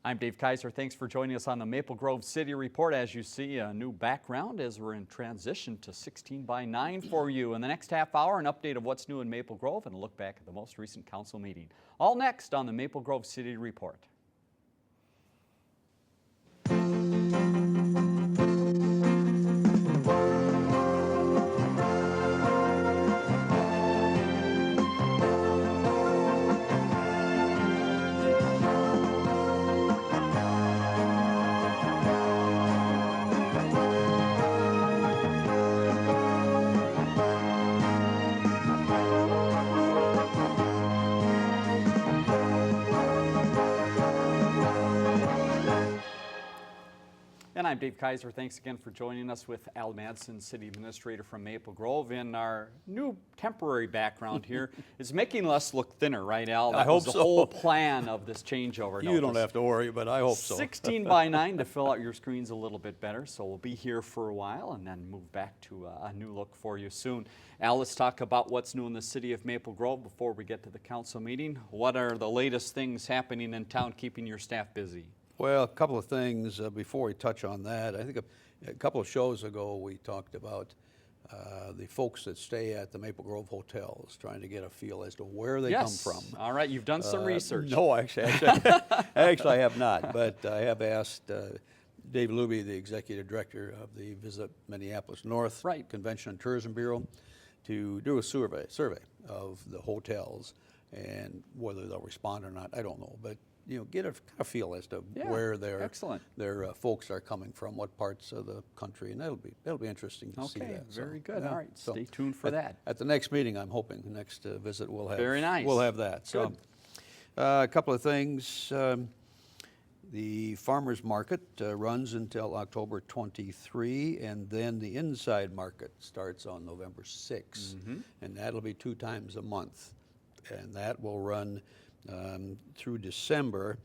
I'm Dave Kaiser. Thanks for joining us on the Maple Grove City Report. As you see, a new background as we're in transition to 16 by 9 for you. In the next half hour, an update of what's new in Maple Grove and a look back at the most recent council meeting. All next on the Maple Grove City Report. And I'm Dave Kaiser. Thanks again for joining us with Al Madsen, City Administrator from Maple Grove. In our new temporary background here is making us look thinner, right, Al? That I hope was the so. whole plan of this changeover. You don't have to worry, but I hope so. 16 by 9 to fill out your screens a little bit better. So we'll be here for a while and then move back to a new look for you soon. Al, let's talk about what's new in the city of Maple Grove before we get to the council meeting. What are the latest things happening in town keeping your staff busy? Well, a couple of things before we touch on that. I think a couple of shows ago we talked about the folks that stay at the Maple Grove hotels, trying to get a feel as to where they come from. All right, you've done some research. No, actually I have not, but I have asked Dave Luby, the Executive Director of the Visit Minneapolis North Convention and Tourism Bureau, to do a survey of the hotels, and whether they'll respond or not, I don't know, but get a kind of feel as to where their folks are coming from, what parts of the country, and that'll be interesting to see that. Okay, very good. All right, stay tuned for that. At the next meeting, I'm hoping the next visit we'll have. Very nice. We'll have that. So, a couple of things. The farmers market runs until October 23, and then the inside market starts on November 6, and that'll be 2 times a month, and that will run through December.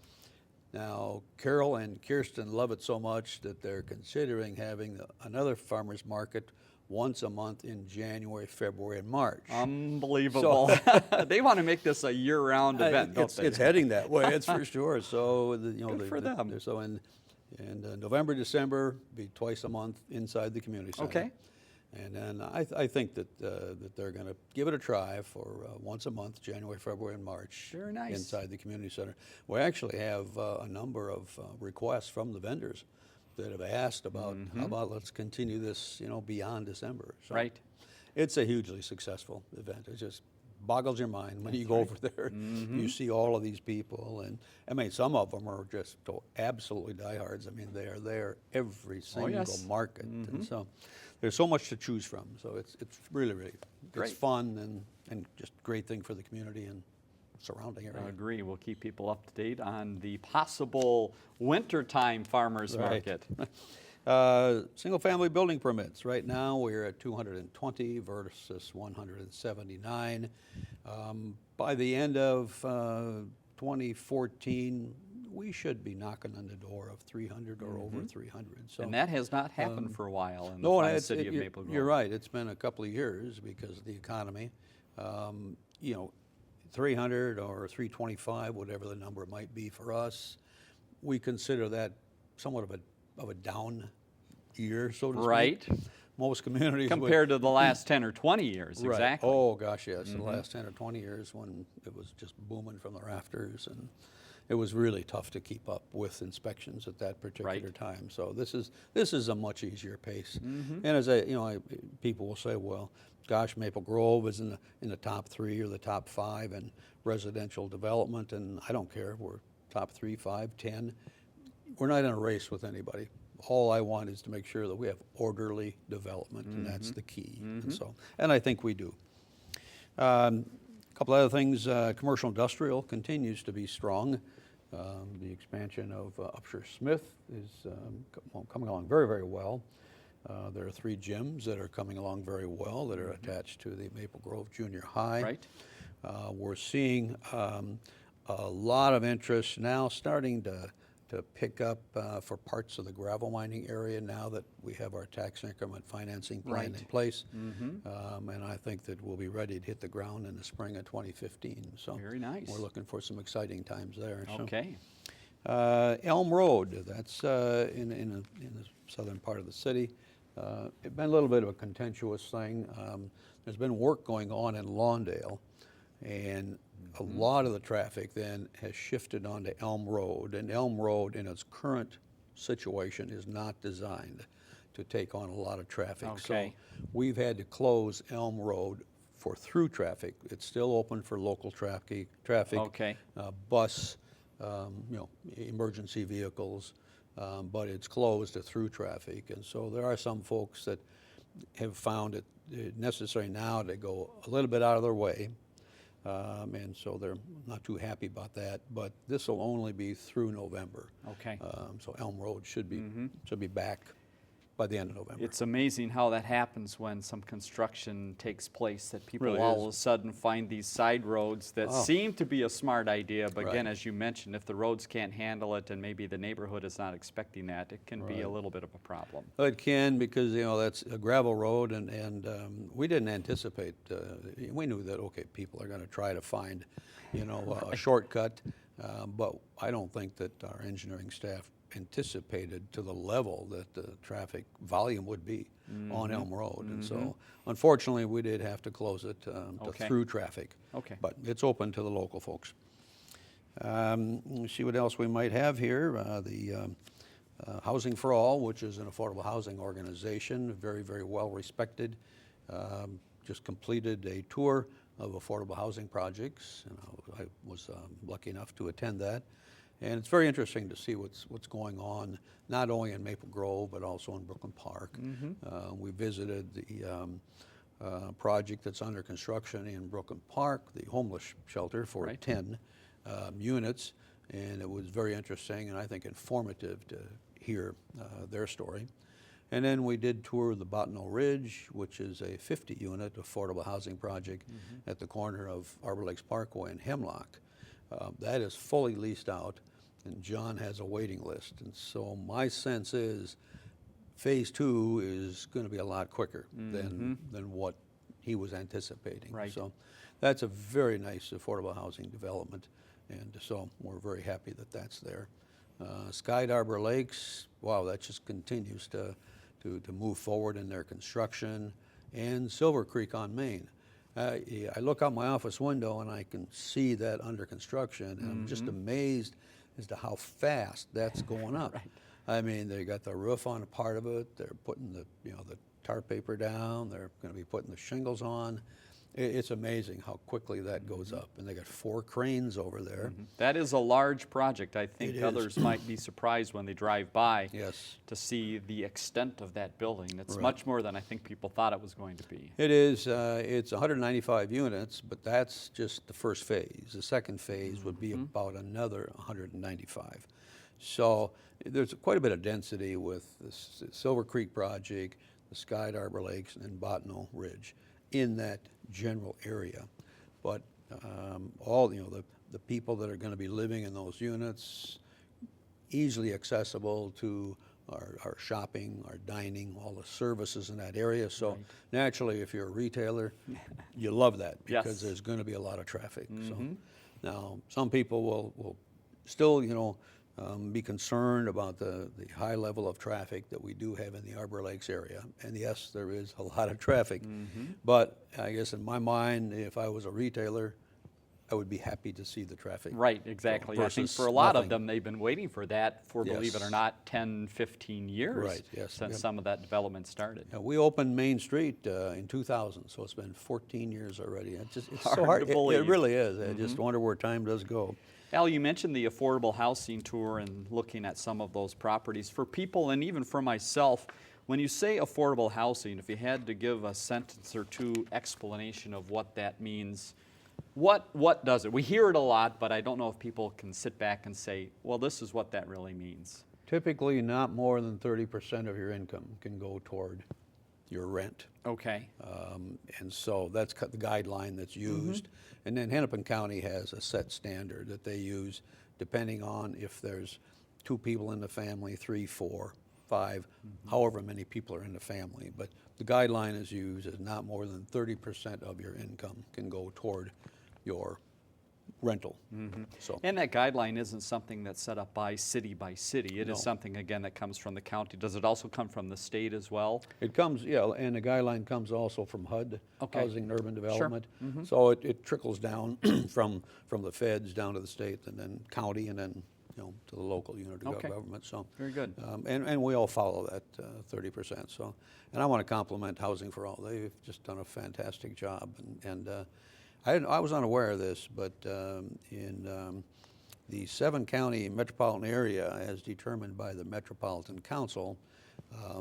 Now, Carol and Kirsten love it so much that they're considering having another farmers market once a month in January, February, and March. Unbelievable. So, they want to make this a year-round event, don't they? It's heading that way, it's for sure. So, good for them. So in November, December, be twice a month inside the community center. Okay. And then I think that they're going to give it a try for once a month, January, February, and March. Very nice. Inside the community center. We actually have a number of requests from the vendors that have asked about, how about let's continue this, beyond December. So it's a hugely successful event. It just boggles your mind when you go over there. You see all of these people, and I mean, some of them are just absolutely diehards. I mean, they are there every single market, and so there's so much to choose from. So it's really great. It's fun and just a great thing for the community and surrounding area. I agree. We'll keep people up to date on the possible wintertime farmers market. Single-family building permits. Right now, we're at 220 versus 179. By the end of 2014, we should be knocking on the door of 300 or over 300. So, and that has not happened for a while in the fine city of Maple Grove. You're right. It's been a couple of years because of the economy. 300 or 325, whatever the number might be for us, we consider that somewhat of a down year, so to speak. Right. Most communities compared to the last 10 or 20 years, exactly. Oh gosh, yes, the last 10 or 20 years when it was just booming from the rafters, and it was really tough to keep up with inspections at that particular time. So this is a much easier pace. And as people will say, well, gosh, Maple Grove is in the top 3 or the top 5 in residential development, and I don't care. We're top 3, 5, 10. We're not in a race with anybody. All I want is to make sure that we have orderly development, and that's the key. And I think we do. A couple other things. Commercial industrial continues to be strong. The expansion of Upshur Smith is coming along very, very well. There are 3 gyms that are coming along very well that are attached to the Maple Grove Junior High. We're seeing a lot of interest now starting to pick up for parts of the gravel mining area now that we have our tax increment financing plan in place. And I think that we'll be ready to hit the ground in the spring of 2015. So very nice. We're looking for some exciting times there. Okay. Elm Road, that's in the southern part of the city. It's been a little bit of a contentious thing. There's been work going on in Lawndale, and a lot of the traffic then has shifted onto Elm Road, and Elm Road in its current situation is not designed to take on a lot of traffic. Okay. So we've had to close Elm Road for through traffic. It's still open for local traffic, Okay. bus, emergency vehicles, but it's closed to through traffic. And so there are some folks that have found it necessary now to go a little bit out of their way. And so they're not too happy about that, but this will only be through November. Okay. So Elm Road should be back by the end of November. It's amazing how that happens when some construction takes place, that people Really all is. of a sudden find these side roads that Oh. seem to be a smart idea, but again, Right. as you mentioned, if the roads can't handle it and maybe the neighborhood is not expecting that, it can be a Right. little bit of a problem. Well, it can, because that's a gravel road, and we didn't anticipate. We knew that people are going to try to find, a shortcut, but I don't think that our engineering staff anticipated to the level that the traffic volume would be on Elm Road, and so unfortunately we did have to close it to Okay. through traffic. Okay. But it's open to the local folks. Let's see what else we might have here. The Housing for All, which is an affordable housing organization, very, very well respected, just completed a tour of affordable housing projects. I was lucky enough to attend that. And it's very interesting to see what's going on, not only in Maple Grove, but also in Brooklyn Park. We visited the project that's under construction in Brooklyn Park, the homeless shelter for Right. 10 units, and it was very interesting and I think informative to hear their story. And then we did tour the Bottineau Ridge, which is a 50-unit affordable housing project at the corner of Arbor Lakes Parkway and Hemlock. That is fully leased out, and John has a waiting list. And so my sense is phase 2 is going to be a lot quicker than what he was anticipating. Right. So that's a very nice affordable housing development, and so we're very happy that that's there. Sky Arbor Lakes, wow, that just continues to move forward in their construction, and Silver Creek on Main. I look out my office window and I can see that under construction, and I'm just amazed as to how fast that's going up. Right. I mean, they got the roof on a part of it. They're putting the tar paper down. They're going to be putting the shingles on. It's amazing how quickly that goes up, and they got 4 cranes over there. That is a large project. I think It is. others might be surprised when they drive by Yes. to see the extent of that building. It's Right. much more than I think people thought it was going to be. It is. It's 195 units, but that's just the first phase. The second phase would be about another 195. So there's quite a bit of density with the Silver Creek project, the Sky Arbor Lakes, and Bottineau Ridge in that general area. But all the people that are going to be living in those units, easily accessible to our shopping, our dining, all the services in that area. So Right. naturally, if you're a retailer, you love that because Yes. there's going to be a lot of traffic. So now some people will still, be concerned about the high level of traffic that we do have in the Arbor Lakes area. And yes, there is a lot of traffic. But I guess in my mind, if I was a retailer, I would be happy to see the traffic. Right, exactly. I think versus for a lot of nothing. them, they've been waiting for that for, believe it or Yes. not, 10, 15 years Right, yes, since yep. some of that development started. We opened Main Street in 2000, so it's been 14 years already. It's Hard so hard. to It believe. really is. I just wonder where time does go. Al, you mentioned the affordable housing tour and looking at some of those properties. For people, and even for myself, when you say affordable housing, if you had to give a sentence or two explanation of what that means, what does it? We hear it a lot, but I don't know if people can sit back and say, well, this is what that really means. Typically, not more than 30% of your income can go toward your rent. Okay. And so that's the guideline that's used. And then Hennepin County has a set standard that they use depending on if there's 2 people in the family, 3, 4, 5, however many people are in the family. But the guideline is used as not more than 30% of your income can go toward your rental. So And that guideline isn't something that's set up by city. It No. is something, again, that comes from the county. Does it also come from the state as well? it comes, yeah, and the guideline comes also from HUD, Okay. Housing and Urban Development. Mm-hmm. So it trickles down from the feds down to the state, and then county, and then to the local unit of Okay. government. So Very good. and we all follow that 30%. So, and I want to compliment Housing for All. They've just done a fantastic job, and I was unaware of this, but in the 7-county metropolitan area, as determined by the Metropolitan Council,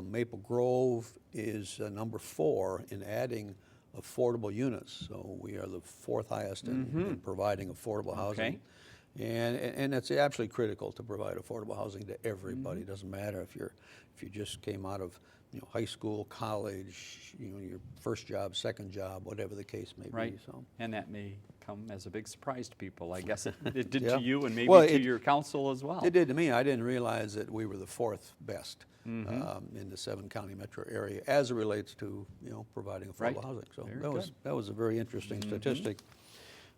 Maple Grove is number 4 in adding affordable units. So we are the 4th highest in providing affordable housing. Okay. And it's absolutely critical to provide affordable housing to everybody. It doesn't matter if you just came out of high school, college, your first job, second job, whatever the case may Right. be. So. And that may come as a big surprise to people. I guess it did Yeah. to you and maybe Well, to your council as well. It did to me. I didn't realize that we were the 4th best in the 7-county metro area as it relates to providing affordable Right. housing. So Very that was a very interesting statistic.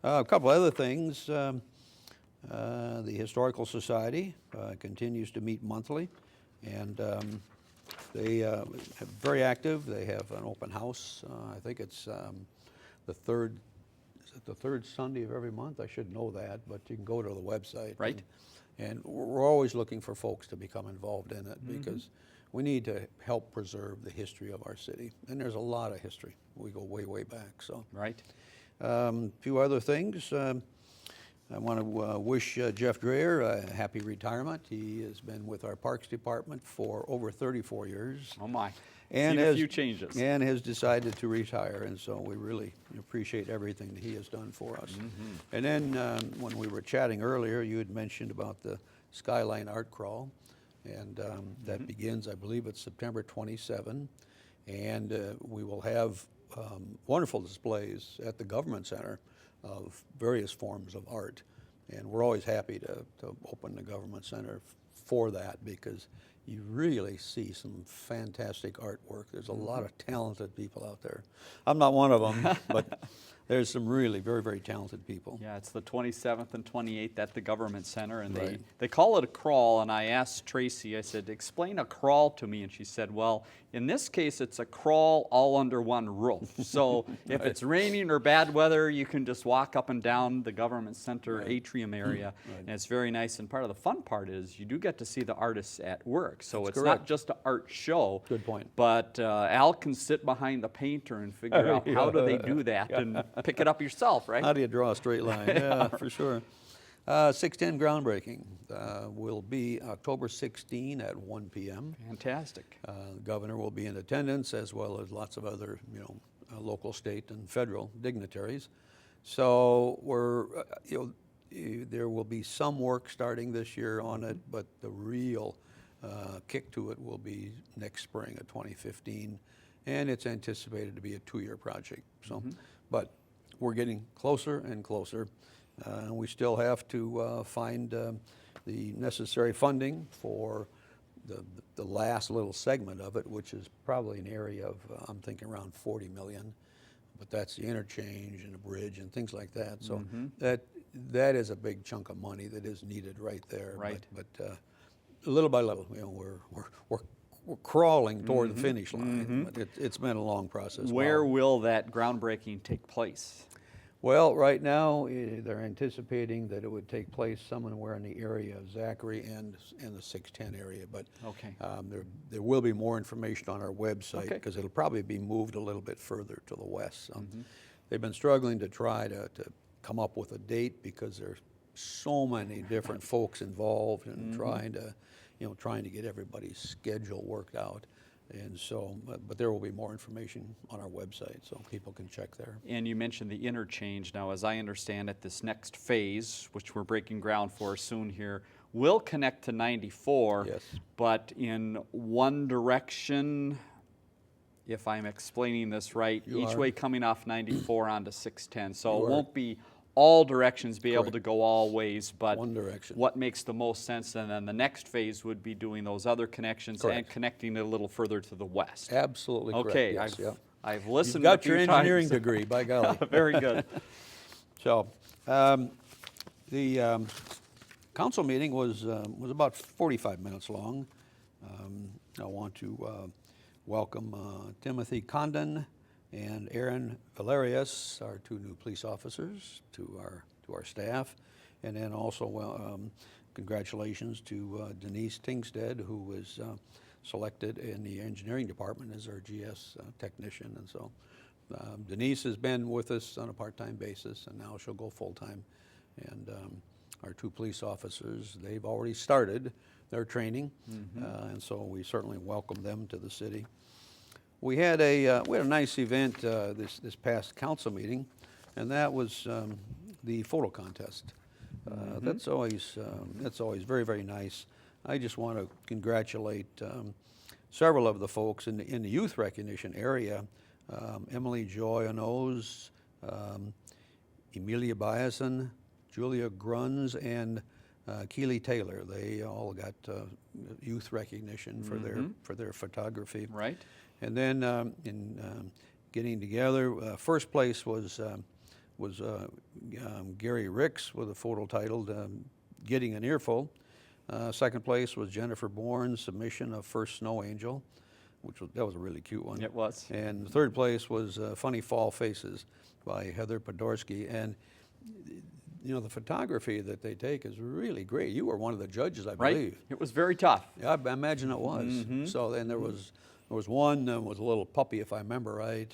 A couple other things. The Historical Society continues to meet monthly, and they are very active. They have an open house. I think it's the third Sunday of every month? I should know that, but you can go to the website. Right. And we're always looking for folks to become involved in it because we need to help preserve the history of our city. And there's a lot of history. We go way, way back. So, Right. a few other things. I want to wish Jeff Dreyer a happy retirement. He has been with our Parks Department for over 34 years. Oh my. And Seen a has, few changes. and has decided to retire, and so we really appreciate everything that he has done for us. And then when we were chatting earlier, you had mentioned about the Skyline Art Crawl, and that begins, I believe it's September 27, and we will have wonderful displays at the Government Center of various forms of art, and we're always happy to open the Government Center for that because you really see some fantastic artwork. There's a lot of talented people out there. I'm not one of them, but there's some really very, very talented people. Yeah, it's the 27th and 28th at the Government Center, and Right. they call it a crawl, and I asked Tracy, I said, explain a crawl to me, and she said, well, in this case, it's a crawl all under one roof. So if it's raining or bad weather, you can just walk up and down the Government Center atrium area, and it's very nice, and part of the fun part is you do get to see the artists at work, so That's it's correct. not just an art show. Good point. But Al can sit behind the painter and figure out how do they do that and pick it up yourself, right? How do you draw a straight line? Yeah, for sure. 610 groundbreaking will be October 16 at 1 p.m. Fantastic. The governor will be in attendance, as well as lots of other, local, state, and federal dignitaries. So there will be some work starting this year on it, but the real kick to it will be next spring of 2015, and it's anticipated to be a 2-year project. So, but we're getting closer and closer. We still have to find the necessary funding for the last little segment of it, which is probably an area of, I'm thinking around 40 million, but that's the interchange and the bridge and things like that. So that is a big chunk of money that is needed right there. Right. But little by little, we're crawling toward the finish line. But it's been a long process. Where will that groundbreaking take place? Well, right now, they're anticipating that it would take place somewhere in the area of Zachary and the 610 area, but Okay. there will be more information on our website Okay. because it'll probably be moved a little bit further to the west. So they've been struggling to try to come up with a date because there's so many different folks involved in trying to get everybody's schedule worked out. And so, but there will be more information on our website, so people can check there. And you mentioned the interchange. Now, as I understand it, this next phase, which we're breaking ground for soon here, will connect to 94, Yes. but in one direction, if I'm explaining this right, You each are. way coming off 94 onto 610. So You it are. won't be all directions be able Correct. to go all ways, but One direction. what makes the most sense, and then the next phase would be doing those other connections and Correct. connecting it a little further to the west. Absolutely correct. Okay, Yes, yeah. I've You've listened got a few your engineering times. degree, by golly. Very good. So, The council meeting was about 45 minutes long. I want to welcome Timothy Condon and Aaron Valerius, our 2 new police officers, to our staff, and then also congratulations to Denise Tingstead, who was selected in the engineering department as our GS technician. And so Denise has been with us on a part-time basis, and now she'll go full-time. And our 2 police officers, they've already started their training, and so we certainly welcome them to the city. We had a nice event this past council meeting, and that was the photo contest. That's always very, very nice. I just want to congratulate several of the folks in the youth recognition area. Emily Joy Onoz, Emilia Biason, Julia Gruns, and Keely Taylor. They all got youth recognition for their photography. Right. And then in getting together, first place was Gary Ricks with a photo titled "Getting an Earful." Second place was Jennifer Bourne's submission of "First Snow Angel," that was a really cute one. It was. And third place was "Funny Fall Faces" by Heather Podorsky. And you know, the photography that they take is really great. You were one of the judges, I believe. Right. It was very tough. Yeah, I imagine it was. So then there was one that was a little puppy, if I remember right.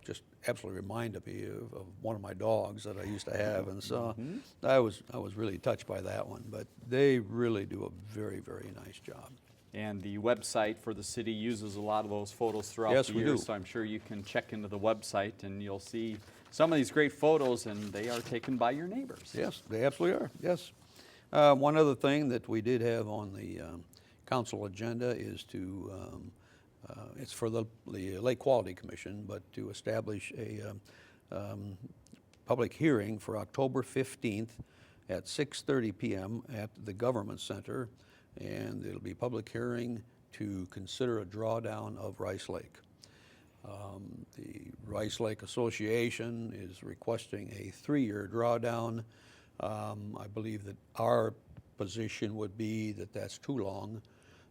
Just absolutely reminded me of one of my dogs that I used to have, and so I was really touched by that one. But they really do a very, very nice job. And the website for the city uses a lot of those photos throughout Yes, the we year, do. so I'm sure you can check into the website and you'll see some of these great photos, and they are taken by your neighbors. Yes, they absolutely are, yes. One other thing that we did have on the council agenda is to, it's for the Lake Quality Commission, but to establish a public hearing for October 15th at 6:30 p.m. at the Government Center, and it'll be a public hearing to consider a drawdown of Rice Lake. The Rice Lake Association is requesting a 3-year drawdown. I believe that our position would be that that's too long,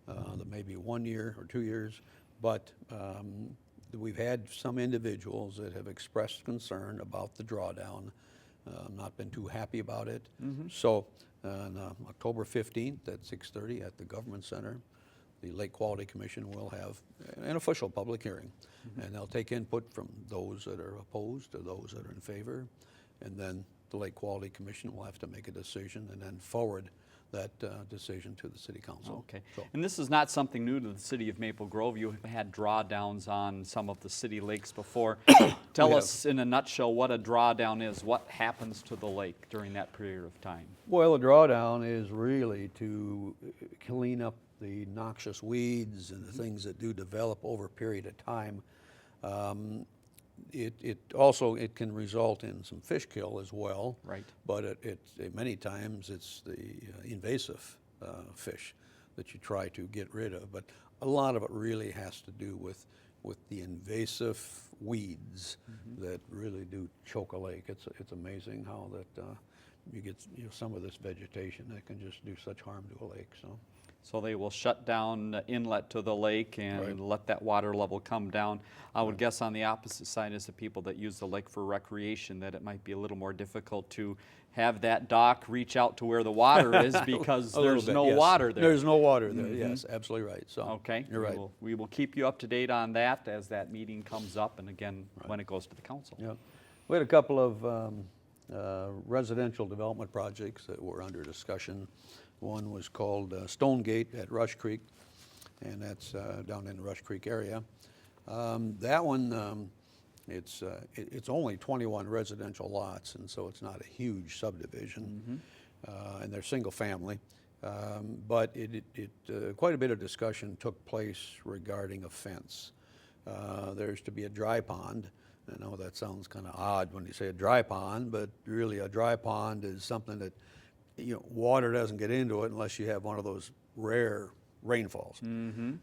that maybe 1 year or 2 years, but we've had some individuals that have expressed concern about the drawdown, not been too happy about it. So on October 15th at 6:30 at the Government Center, the Lake Quality Commission will have an official public hearing, and they'll take input from those that are opposed to those that are in favor, and then the Lake Quality Commission will have to make a decision and then forward that decision to the City Council. Okay. So, And this is not something new to the city of Maple Grove. You have had drawdowns on some of the city lakes before. Tell us in a nutshell what a drawdown is. What happens to the lake during that period of time? well, a drawdown is really to clean up the noxious weeds and the things that do develop over a period of time. It also can result in some fish kill as well. Right. But many times it's the invasive fish that you try to get rid of. But a lot of it really has to do with the invasive weeds that really do choke a lake. It's amazing how that you get some of this vegetation that can just do such harm to a lake. So they will shut down the inlet to the lake and Right. let that water level come down. I would guess on the opposite side is the people that use the lake for recreation, that it might be a little more difficult to have that dock reach out to where the water is because A little there's bit, no yes. water there. There's no water there. Yes, absolutely right. So Okay. you're right. We will keep you up to date on that as that meeting comes up, and again, when it goes to the council. Yeah. We had a couple of residential development projects that were under discussion. One was called Stonegate at Rush Creek, and that's down in the Rush Creek area. That one, it's only 21 residential lots, and so it's not a huge subdivision, and they're single family. But quite a bit of discussion took place regarding a fence. There's to be a dry pond. I know that sounds kind of odd when you say a dry pond, but really a dry pond is something that water doesn't get into it unless you have one of those rare rainfalls. And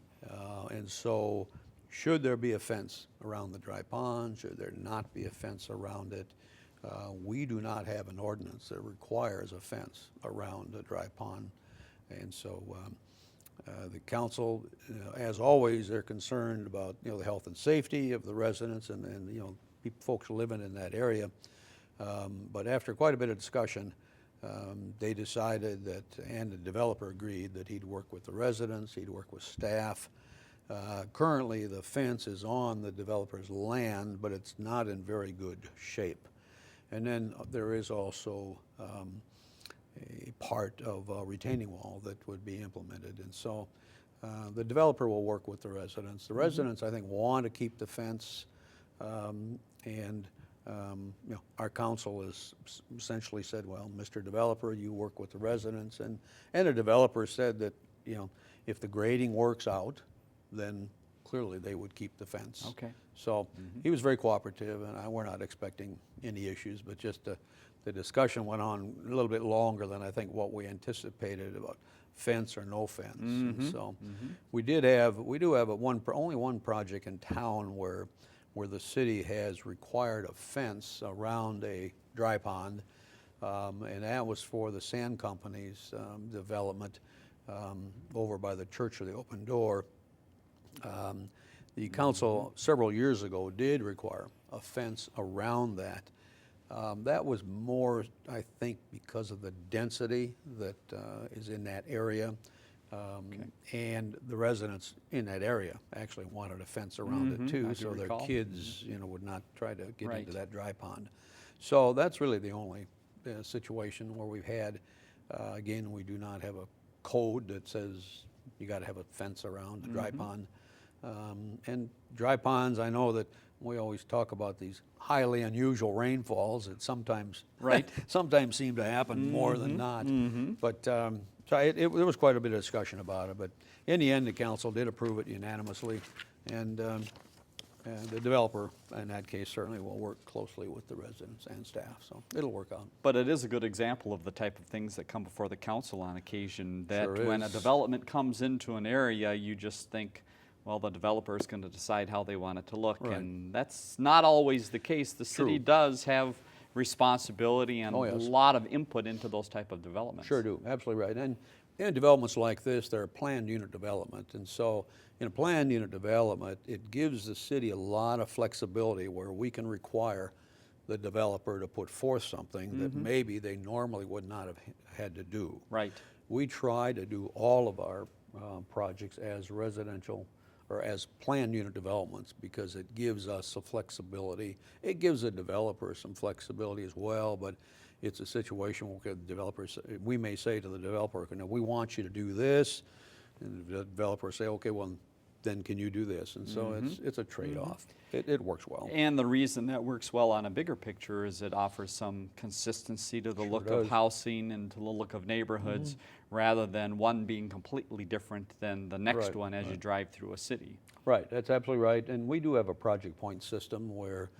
so should there be a fence around the dry pond? Should there not be a fence around it? we do not have an ordinance that requires a fence around a dry pond. And so the council, as always, they're concerned about, the health and safety of the residents and folks living in that area. But after quite a bit of discussion, they decided that, and the developer agreed, that he'd work with the residents, he'd work with staff. Currently, the fence is on the developer's land, but it's not in very good shape. And then there is also a part of a retaining wall that would be implemented. And so the developer will work with the residents. The residents, I think, want to keep the fence, our council has essentially said, well, Mr. Developer, you work with the residents. And the developer said that, if the grading works out, then clearly they would keep the fence. Okay. So he was very cooperative, and we're not expecting any issues, but just the discussion went on a little bit longer than I think what we anticipated about fence or no fence. And so we do have only one project in town where the city has required a fence around a dry pond, and that was for the sand company's development over by the Church of the Open Door. The council several years ago did require a fence around that. That was more, I think, because of the density that is in that area. And the residents in that area actually wanted a fence around it too, so their kids, would not try to get into that dry pond. So that's really the only situation where we've had, again, we do not have a code that says you got to have a fence around a dry pond. And dry ponds, I know that we always talk about these highly unusual rainfalls that sometimes sometimes seem to happen more than not. But so there was quite a bit of discussion about it. But in the end, the council did approve it unanimously, and the developer, in that case, certainly will work closely with the residents and staff. So it'll work out. But it is a good example of the type of things that come before the council on occasion. That Sure when a is. development comes into an area, you just think, well, the developer is going to decide how they want it to look. Right. And that's not always the case. The city does have responsibility and a lot of input into those type of developments. Sure do, absolutely right. And in developments like this, they're planned unit development. And so in a planned unit development, it gives the city a lot of flexibility where we can require the developer to put forth something that maybe they normally would not have had to do. Right. We try to do all of our projects as residential or as planned unit developments because it gives us some flexibility. It gives the developer some flexibility as well, but it's a situation where the developers, we may say to the developer, we want you to do this, and the developer say, okay, well, then can you do this? And so it's a trade-off. It works well. And the reason that works well on a bigger picture is it offers some consistency to the look of housing and to the look of neighborhoods rather than one being completely different than the next one as you drive through a city. Right, that's absolutely right. And we do have a project point system where,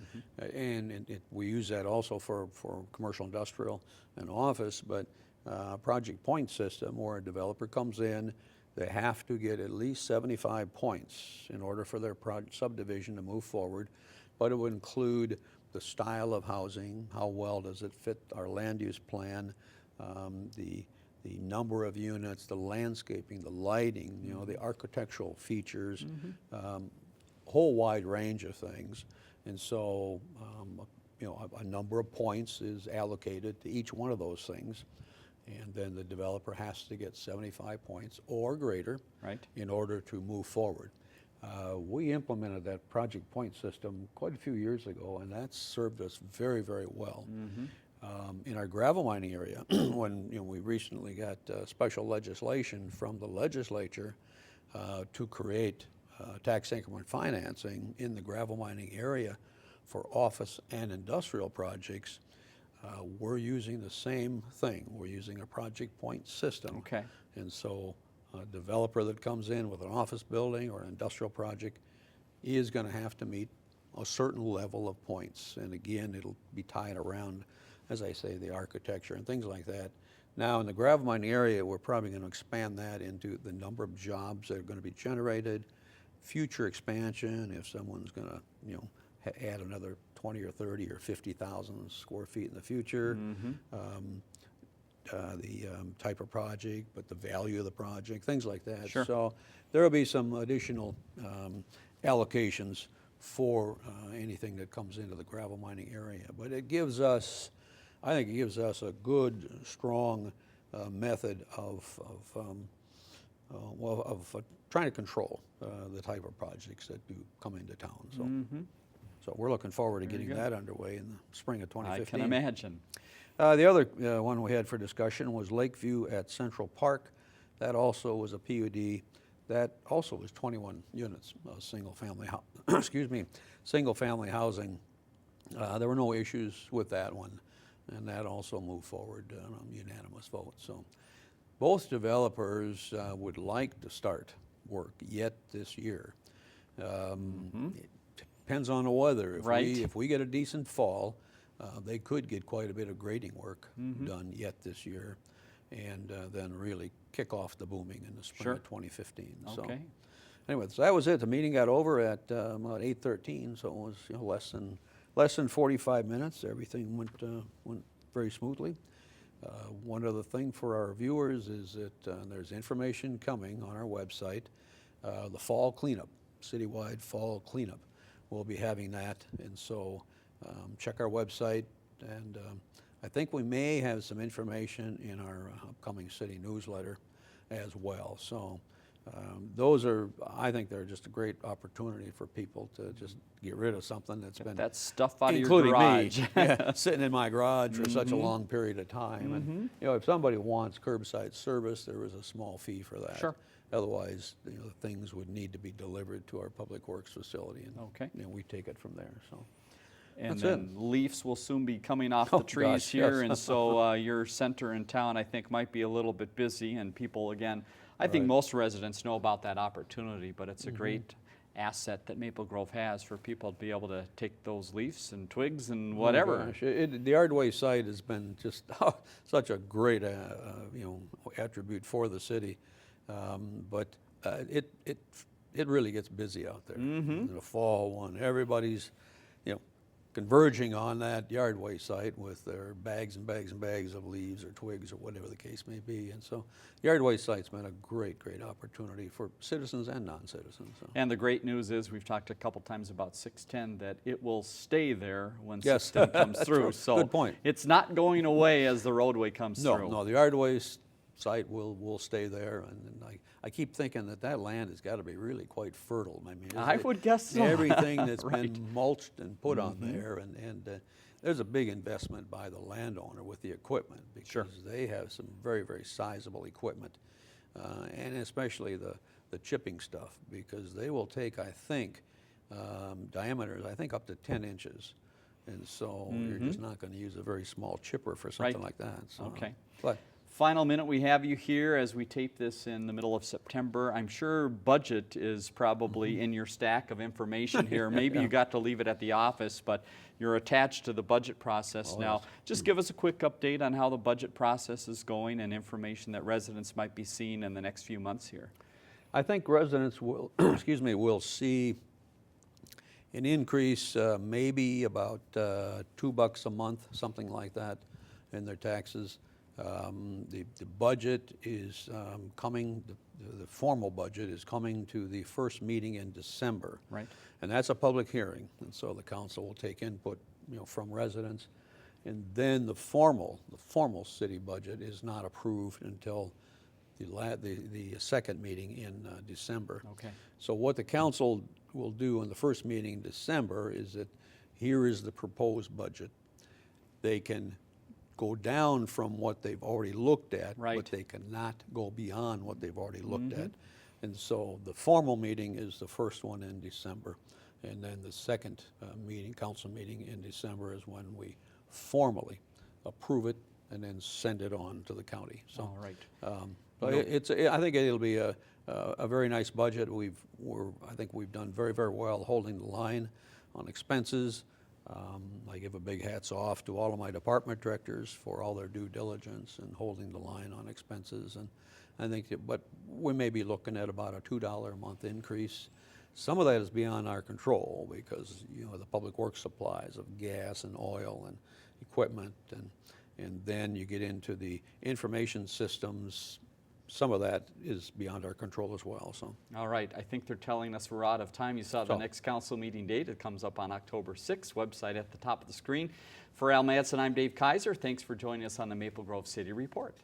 we use that also for commercial, industrial, and office, but a project point system where a developer comes in, they have to get at least 75 points in order for their subdivision to move forward, but it would include the style of housing, how well does it fit our land use plan, the number of units, the landscaping, the lighting, the architectural features, whole wide range of things. And so, a number of points is allocated to each one of those things. And then the developer has to get 75 points or greater in order to move forward. We implemented that project point system quite a few years ago, and that's served us very, very well. In our gravel mining area, when we recently got special legislation from the legislature to create tax increment financing in the gravel mining area for office and industrial projects, we're using the same thing. We're using a project point system. Okay. And so a developer that comes in with an office building or an industrial project is going to have to meet a certain level of points. And again, it'll be tied around, as I say, the architecture and things like that. Now, in the gravel mining area, we're probably going to expand that into the number of jobs that are going to be generated, future expansion, if someone's going to, add another 20 or 30 or 50,000 square feet in the future. The type of project, but the value of the project, things like that. Sure. So there will be some additional allocations for anything that comes into the gravel mining area. But it gives us, I think it gives us a good, strong method of trying to control the type of projects that do come into town. So, so we're looking forward to getting that underway in the spring of 2015. I can imagine. The other one we had for discussion was Lakeview at Central Park. That also was a PUD. That also was 21 units, single-family single-family housing. There were no issues with that one, and that also moved forward on a unanimous vote. So both developers would like to start work yet this year. It depends on the weather. If we get a decent fall, they could get quite a bit of grading work done yet this year, and then really kick off the booming in the spring of 2015. Okay. So anyway, so that was it. The meeting got over at about 8:13, so it was less than 45 minutes. Everything went very smoothly. One other thing for our viewers is that there's information coming on our website, the fall cleanup, citywide fall cleanup. We'll be having that, and so check our website, and I think we may have some information in our upcoming city newsletter as well. So those are, I think they're just a great opportunity for people to just get rid of something that's been, that stuff out of your including garage. me, sitting in my garage for such a long period of time. And if somebody wants curbside service, there is a small fee for that. Sure. Otherwise, things would need to be delivered to our public works facility, and we take it from there. So. And That's then leaves will soon be coming off the trees gosh, here, yes. and so your center in town, I think, might be a little bit busy, and people, again, I think most residents know about that opportunity, but it's a great asset that Maple Grove has for people to be able to take those leaves and twigs and whatever. Oh, gosh. The Ardway site has been just such a great attribute for the city, but it really gets busy out there. In the fall when everybody's converging on that Yardway site with their bags and bags and bags of leaves or twigs or whatever the case may be. And so the Yardway site's been a great, great opportunity for citizens and non-citizens. So. And the great news is, we've talked a couple times about 610, that it will stay there when 610 comes through. So good point. It's not going away as the roadway comes through. No, the Yardway site will stay there, and I keep thinking that land has got to be really quite fertile. I mean, I would guess so. Everything that's been mulched and put on there, and there's a big investment by the landowner with the equipment, because they have some very, very sizable equipment, and especially the chipping stuff, because they will take, I think, diameters, I think up to 10 inches. And so you're just not going to use a very small chipper for something like that. So, okay. But Final minute we have you here as we tape this in the middle of September. I'm sure budget is probably in your stack of information here. Maybe you got to leave it at the office, but you're attached to the budget process now. Just give us a quick update on how the budget process is going and information that residents might be seeing in the next few months here. I think residents will, will see an increase, maybe about $2 a month, something like that, in their taxes. The budget is coming, the formal budget is coming to the first meeting in December. Right. And that's a public hearing, and so the council will take input, from residents. And then the formal city budget is not approved until the second meeting in December. Okay. So what the council will do in the first meeting in December is that here is the proposed budget. They can go down from what they've already looked at, but they cannot go beyond what they've already looked at. And so the formal meeting is the first one in December, and then the second council meeting in December is when we formally approve it and then send it on to the county. So, all right. I think it'll be a very nice budget. I think we've done very, very well holding the line on expenses. I give a big hats off to all of my department directors for all their due diligence and holding the line on expenses. And I think but we may be looking at about a $2 a month increase Some of that is beyond our control because, you know, the public works supplies of gas and oil and equipment, and then you get into the information systems. Some of that is beyond our control as well. So. All right, I think they're telling us we're out of time. You saw the next council meeting date. It comes up on October 6th. Website at the top of the screen. For Al Madsen, I'm Dave Kaiser. Thanks for joining us on the Maple Grove City Report.